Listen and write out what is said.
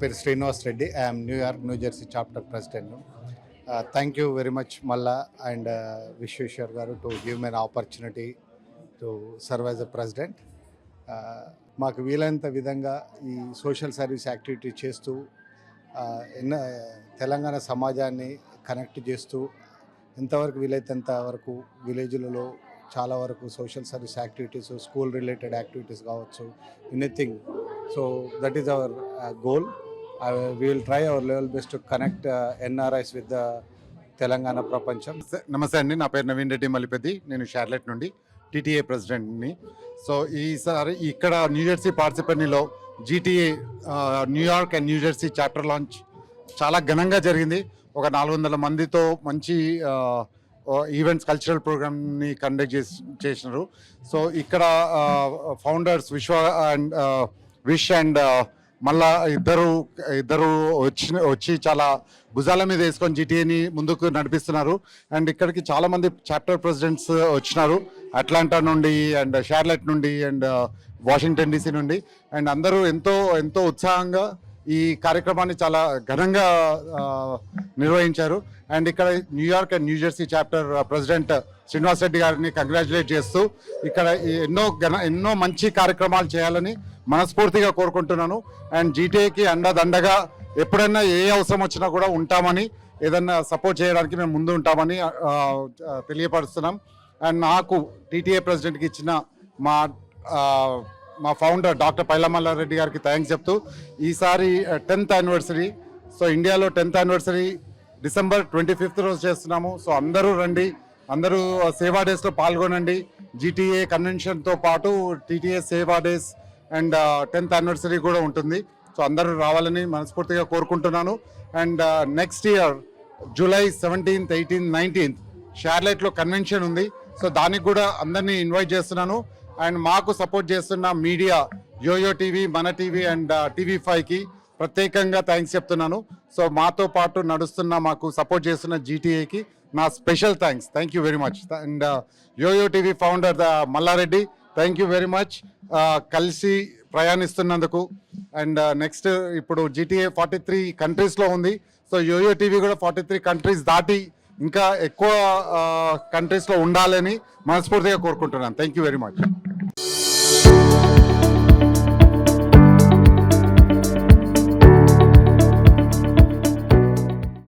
పేరు Srinivas Reddy. I'm New York new Jersey chapter president. Thank you very much మల్లా and Vishweshwar గారు to give me an opportunity to serve as a president. మాకు వీలైనంత విధంగా ఈ సోషల్ సర్వీస్ యాక్టివిటీ చేస్తూ తెలంగాణ సమాజాన్ని కనెక్ట్ చేస్తూ ఎంతవరకు వీలైనంత వరకు విలేజ్లలో చాలా వరకు social service activities, school related activities కావచ్చు, anything. So that is our goal. We will try our level best to connect NRIs with the Telangana ప్రపంచం. నమస్తే అండి, నా పేరు నవీన్ రెడ్డి మల్లిపెద్ది. నేను షార్లెట్ నుండి టీటీఏ ప్రెసిడెంట్ని. సో ఈసారి ఇక్కడ న్యూజెర్సీ పార్సిపెనీలో GTA New York and New Jersey chapter launch చాలా ఘనంగా జరిగింది. ఒక 400 మందితో మంచి ఈవెంట్స్, కల్చరల్ ప్రోగ్రామ్ని కండక్ట్ చేసినారు. సో ఇక్కడ ఫౌండర్స్ విష్ అండ్ మళ్ళా ఇద్దరు వచ్చి చాలా భుజాల మీద వేసుకొని జీటీఏని ముందుకు నడిపిస్తున్నారు. అండ్ ఇక్కడికి చాలామంది చాప్టర్ ప్రెసిడెంట్స్ వచ్చినారు, అట్లాంటా నుండి అండ్ షార్లెట్ నుండి అండ్ వాషింగ్టన్ డీసీ నుండి. అండ్ అందరూ ఎంతో ఉత్సాహంగా ఈ కార్యక్రమాన్ని చాలా ఘనంగా నిర్వహించారు. అండ్ ఇక్కడ New York and New Jersey chapter president Srinivas Reddy గారిని కంగ్రాచులేట్ చేస్తూ ఇక్కడ ఎన్నో మంచి కార్యక్రమాలు చేయాలని మనస్ఫూర్తిగా కోరుకుంటున్నాను. అండ్ జీటీఏకి అండదండగా ఎప్పుడైనా ఏ అవసరం వచ్చినా కూడా ఉంటామని, ఏదన్నా సపోర్ట్ చేయడానికి మేము ముందు ఉంటామని తెలియపరుస్తున్నాం. అండ్ నాకు టీటీఏ ప్రెసిడెంట్కి ఇచ్చిన మా ఫౌండర్ డాక్టర్ పైలమల్లారెడ్డి గారికి థ్యాంక్స్ చెప్తూ, ఈసారి 10th యానివర్సరీ, సో ఇండియాలో 10th యానివర్సరీ December 25th రోజు చేస్తున్నాము. సో అందరూ రండి, అందరూ సేవా డేస్లో పాల్గొనండి. జీటీఏ కన్వెన్షన్తో పాటు టీటీఏ సేవా డేస్ అండ్ 10th యానివర్సరీ కూడా ఉంటుంది. సో అందరూ రావాలని మనస్ఫూర్తిగా కోరుకుంటున్నాను. And next year July 17th, 18th, 19th షార్లెట్లో కన్వెన్షన్ ఉంది. సో దానికి కూడా అందరినీ ఇన్వైట్ చేస్తున్నాను. అండ్ మాకు సపోర్ట్ చేస్తున్న media Yoyo TV, Mana TV and TV5కి ప్రత్యేకంగా థ్యాంక్స్ చెప్తున్నాను. సో మాతో పాటు మాకు సపోర్ట్ చేస్తున్న జీటీఏకి నా special thanks. Thank you very much. And yoyo TV founder Mallareddy, thank you very much కలిసి ప్రయాణిస్తున్నందుకు. అండ్ నెక్స్ట్ ఇప్పుడు జీటీఏ 43 కంట్రీస్లో ఉంది. సో యోయో టీవీ కూడా 43 కంట్రీస్ దాటి ఇంకా ఎక్కువ కంట్రీస్లో ఉండాలని మనస్ఫూర్తిగా కోరుకుంటున్నాను. Thank you very much.